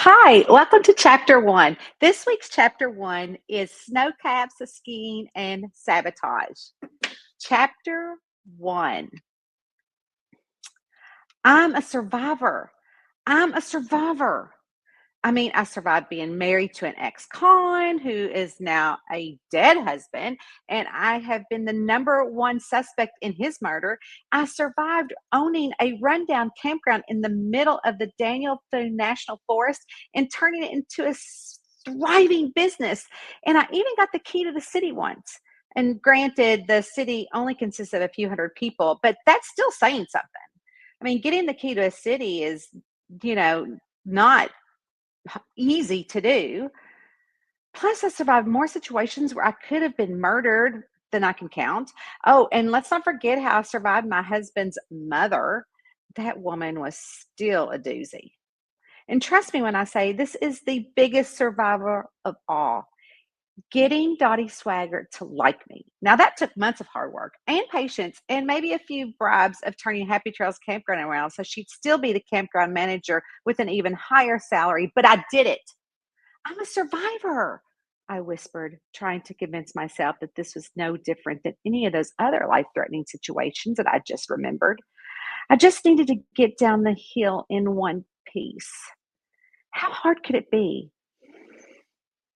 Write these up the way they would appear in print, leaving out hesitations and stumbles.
Hi, welcome to Chapter 1. This week's Chapter 1 is Snowcaps, Skiing, and Sabotage. Chapter 1. I'm a survivor. I'm a survivor. I survived being married to an ex-con who is now a dead husband, and I have been the number one suspect in his murder. I survived owning a rundown campground in the middle of the Daniel Boone National Forest and turning it into a thriving business. And I even got the key to the city once. And granted, the city only consists of a few hundred people, but that's still saying something. Getting the key to a city is, you know, not easy to do. Plus, I survived more situations where I could have been murdered than I can count. Oh, and let's not forget how I survived my husband's mother. That woman was still a doozy. And trust me when I say this is the biggest survivor of all. Getting Dottie Swaggart to like me. Now, that took months of hard work and patience and maybe a few bribes of turning Happy Trails Campground around so she'd still be the campground manager with an even higher salary, but I did it. I'm a survivor, I whispered, trying to convince myself that this was no different than any of those other life threatening situations that I just remembered. I just needed to get down the hill in one piece. How hard could it be?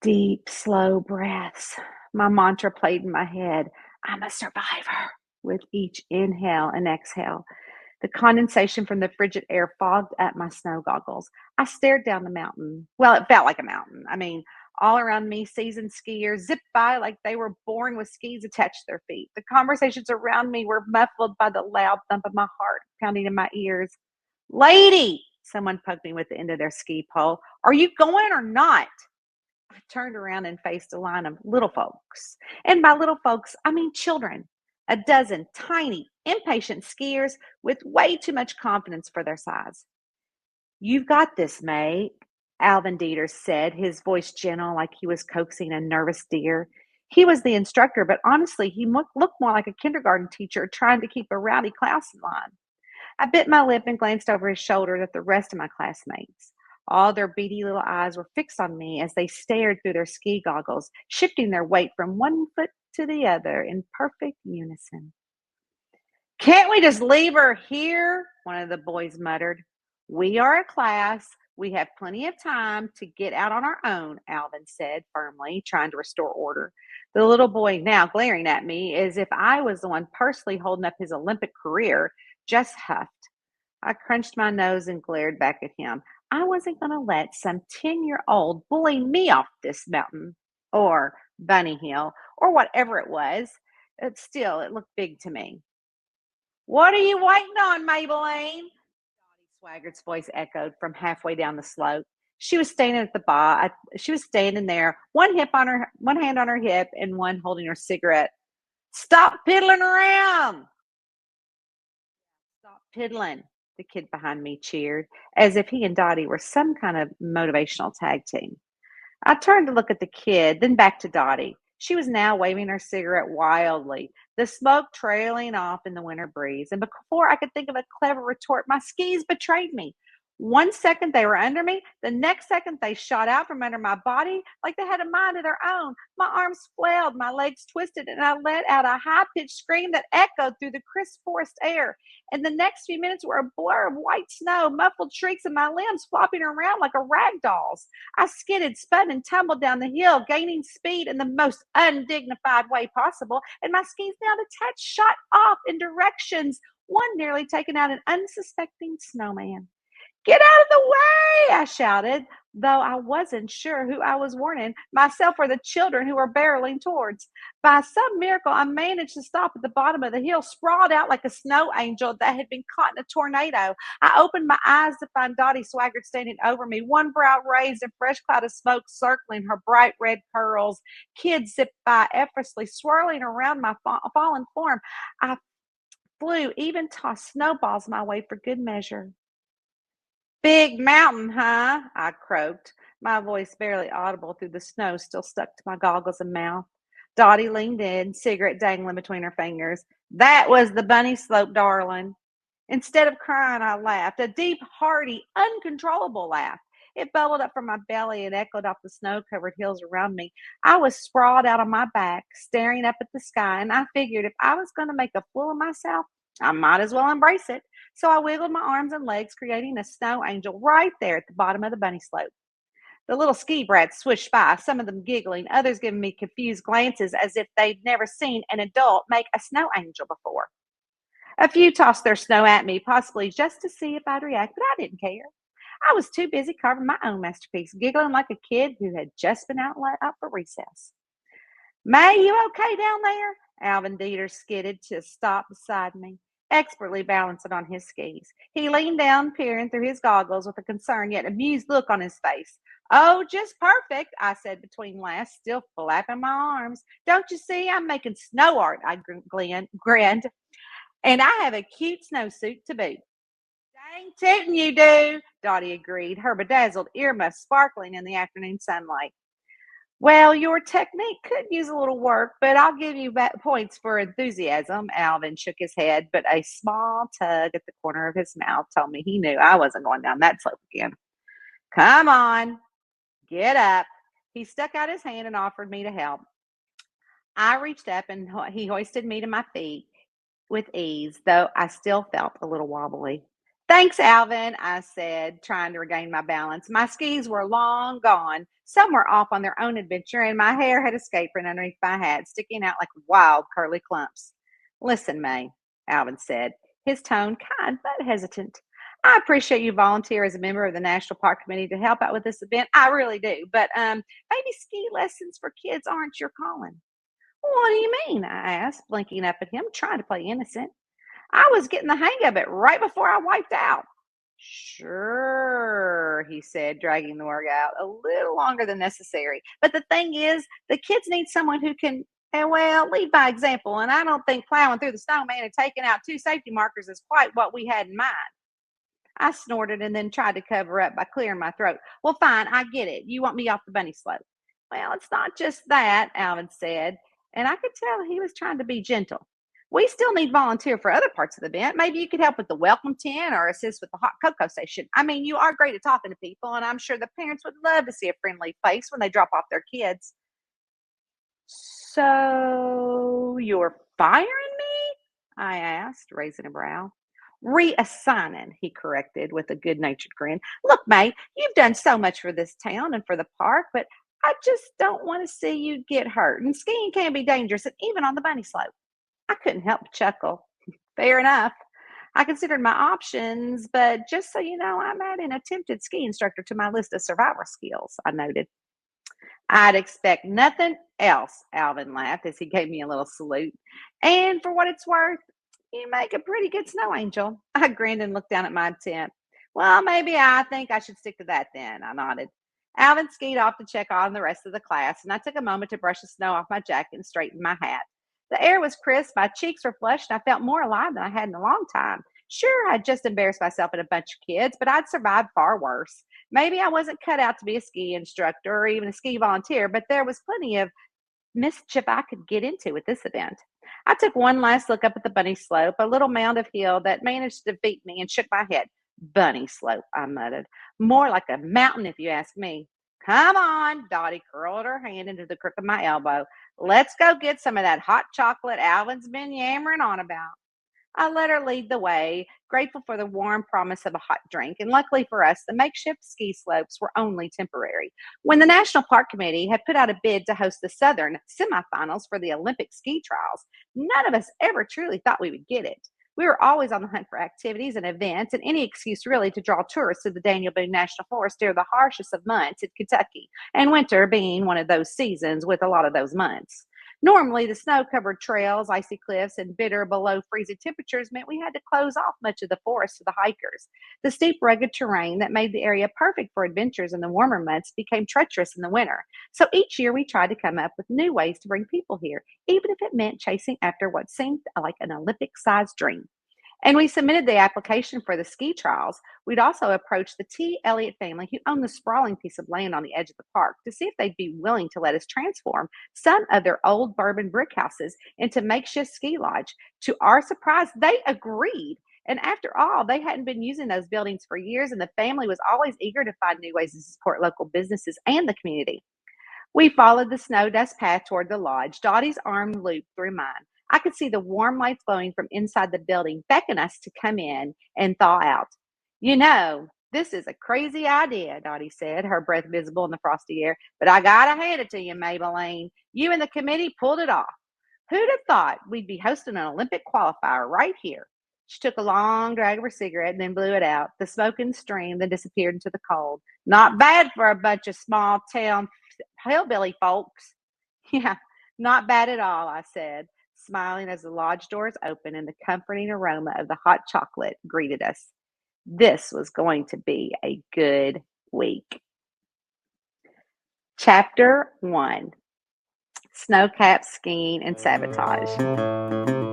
Deep, slow breaths. My mantra played in my head. I'm a survivor. With each inhale and exhale, the condensation from the frigid air fogged up my snow goggles. I stared down the mountain. Well, it felt like a mountain. All around me, seasoned skiers zipped by like they were born with skis attached to their feet. The conversations around me were muffled by the loud thump of my heart pounding in my ears. Lady, someone poked me with the end of their ski pole. Are you going or not? I turned around and faced a line of little folks. And by little folks, I mean children. A dozen tiny, impatient skiers with way too much confidence for their size. You've got this, mate, Alvin Dieter said, his voice gentle like he was coaxing a nervous deer. He was the instructor, but honestly, he looked more like a kindergarten teacher trying to keep a rowdy class in line. I bit my lip and glanced over his shoulder at the rest of my classmates. All their beady little eyes were fixed on me as they stared through their ski goggles, shifting their weight from one foot to the other in perfect unison. Can't we just leave her here? One of the boys muttered. We are a class. We have plenty of time to get out on our own, Alvin said firmly, trying to restore order. The little boy, now glaring at me as if I was the one personally holding up his Olympic career, just huffed. I crunched my nose and glared back at him. I wasn't going to let some 10-year-old bully me off this mountain or bunny hill or whatever it was. Still, it looked big to me. What are you waiting on, Maybelline? Swaggart's voice echoed from halfway down the slope. She was standing at the bar. She was standing there, one hand on her hip, and one holding her cigarette. Stop piddling around! Stop piddling! The kid behind me cheered, as if he and Dottie were some kind of motivational tag team. I turned to look at the kid, then back to Dottie. She was now waving her cigarette wildly, the smoke trailing off in the winter breeze. And before I could think of a clever retort, my skis betrayed me. One second they were under me, the next second they shot out from under my body like they had a mind of their own. My arms flailed, my legs twisted, and I let out a high-pitched scream that echoed through the crisp forest air. And the next few minutes were a blur of white snow, muffled shrieks, and my limbs flopping around like a rag doll's. I skidded, spun, and tumbled down the hill, gaining speed in the most undignified way possible, and my skis now detached shot off in directions, one nearly taking out an unsuspecting snowman. Get out of the way, I shouted, though I wasn't sure who I was warning, myself or the children who were barreling towards. By some miracle, I managed to stop at the bottom of the hill, sprawled out like a snow angel that had been caught in a tornado. I opened my eyes to find Dottie Swaggart standing over me, one brow raised and fresh cloud of smoke circling her bright red curls. Kids zipped by effortlessly, swirling around my fallen form. I flew, even tossed snowballs my way for good measure. Big mountain, huh? I croaked, my voice barely audible through the snow still stuck to my goggles and mouth. Dottie leaned in, cigarette dangling between her fingers. That was the bunny slope, darling. Instead of crying, I laughed, a deep, hearty, uncontrollable laugh. It bubbled up from my belly and echoed off the snow-covered hills around me. I was sprawled out on my back, staring up at the sky, and I figured if I was going to make a fool of myself, I might as well embrace it. So I wiggled my arms and legs, creating a snow angel right there at the bottom of the bunny slope. The little ski brats swished by, some of them giggling, others giving me confused glances as if they'd never seen an adult make a snow angel before. A few tossed their snow at me, possibly just to see if I'd react, but I didn't care. I was too busy carving my own masterpiece, giggling like a kid who had just been out let out for recess. May, you okay down there? Alvin Dieter skidded to a stop beside me, expertly balancing on his skis. He leaned down, peering through his goggles with a concerned yet amused look on his face. Oh, just perfect, I said between laughs, still flapping my arms. Don't you see? I'm making snow art, I grinned. And I have a cute snowsuit to boot. Dang tootin' you do, Dottie agreed, her bedazzled earmuffs sparkling in the afternoon sunlight. Well, your technique could use a little work, but I'll give you points for enthusiasm. Alvin shook his head, but a small tug at the corner of his mouth told me he knew I wasn't going down that slope again. Come on, get up. He stuck out his hand and offered me to help. I reached up and he hoisted me to my feet with ease, though I still felt a little wobbly. Thanks, Alvin, I said, trying to regain my balance. My skis were long gone. Some were off on their own adventure, and my hair had escaped from underneath my hat, sticking out like wild curly clumps. Listen, May, Alvin said, his tone kind but hesitant. I appreciate you volunteer as a member of the National Park Committee to help out with this event. I really do. But maybe ski lessons for kids aren't your calling. What do you mean? I asked, blinking up at him, trying to play innocent. I was getting the hang of it right before I wiped out. Sure, he said, dragging the work out a little longer than necessary. But the thing is, the kids need someone who can, well, lead by example. And I don't think plowing through the snowman and taking out two safety markers is quite what we had in mind. I snorted and then tried to cover up by clearing my throat. Well, fine, I get it. You want me off the bunny slope. Well, it's not just that, Alvin said, and I could tell he was trying to be gentle. We still need volunteer for other parts of the event. Maybe you could help with the welcome tent or assist with the hot cocoa station. I mean, you are great at talking to people, and I'm sure the parents would love to see a friendly face when they drop off their kids. So you're firing me? I asked, raising a brow. Reassigning, he corrected with a good natured grin. Look, mate, you've done so much for this town and for the park, but I just don't want to see you get hurt. And skiing can be dangerous, and even on the bunny slope. I couldn't help but chuckle. Fair enough. I considered my options, but just so you know, I'm adding a attempted ski instructor to my list of survival skills, I noted. I'd expect nothing else, Alvin laughed as he gave me a little salute. And for what it's worth, you make a pretty good snow angel. I grinned and looked down at my tent. Well, maybe I think I should stick to that then, I nodded. Alvin skied off to check on the rest of the class, and I took a moment to brush the snow off my jacket and straighten my hat. The air was crisp, my cheeks were flushed, and I felt more alive than I had in a long time. Sure, I'd just embarrassed myself in a bunch of kids, but I'd survived far worse. Maybe I wasn't cut out to be a ski instructor or even a ski volunteer, but there was plenty of mischief I could get into with this event. I took one last look up at the bunny slope, a little mound of hill that managed to defeat me, and shook my head. Bunny slope, I muttered. More like a mountain, if you ask me. Come on, Dottie curled her hand into the crook of my elbow. Let's go get some of that hot chocolate Alvin's been yammering on about. I let her lead the way, grateful for the warm promise of a hot drink, and luckily for us, the makeshift ski slopes were only temporary. When the National Park Committee had put out a bid to host the Southern semifinals for the Olympic ski trials, none of us ever truly thought we would get it. We were always on the hunt for activities and events and any excuse really to draw tourists to the Daniel Boone National Forest during the harshest of months in Kentucky, and winter being one of those seasons with a lot of those months. Normally, the snow-covered trails, icy cliffs, and bitter below freezing temperatures meant we had to close off much of the forest to the hikers. The steep, rugged terrain that made the area perfect for adventures in the warmer months became treacherous in the winter. So each year we tried to come up with new ways to bring people here, even if it meant chasing after what seemed like an Olympic-sized dream. And we submitted the application for the ski trials. We'd also approached the T. Elliott family, who owned the sprawling piece of land on the edge of the park, to see if they'd be willing to let us transform some of their old bourbon brick houses into makeshift ski lodge. To our surprise, they agreed. And after all, they hadn't been using those buildings for years, and the family was always eager to find new ways to support local businesses and the community. We followed the snow dust path toward the lodge. Dottie's arm looped through mine. I could see the warm light flowing from inside the building, beckoning us to come in and thaw out. This is a crazy idea, Dottie said, her breath visible in the frosty air. But I gotta hand it to you, Maybelline. You and the committee pulled it off. Who'd have thought we'd be hosting an Olympic qualifier right here? She took a long drag of her cigarette and then blew it out. The smoke and stream then disappeared into the cold. Not bad for a bunch of small town hillbilly folks. Yeah, not bad at all, I said, smiling as the lodge doors opened and the comforting aroma of the hot chocolate greeted us. This was going to be a good week. Chapter 1: Snowcaps, Skiing, and Sabotage.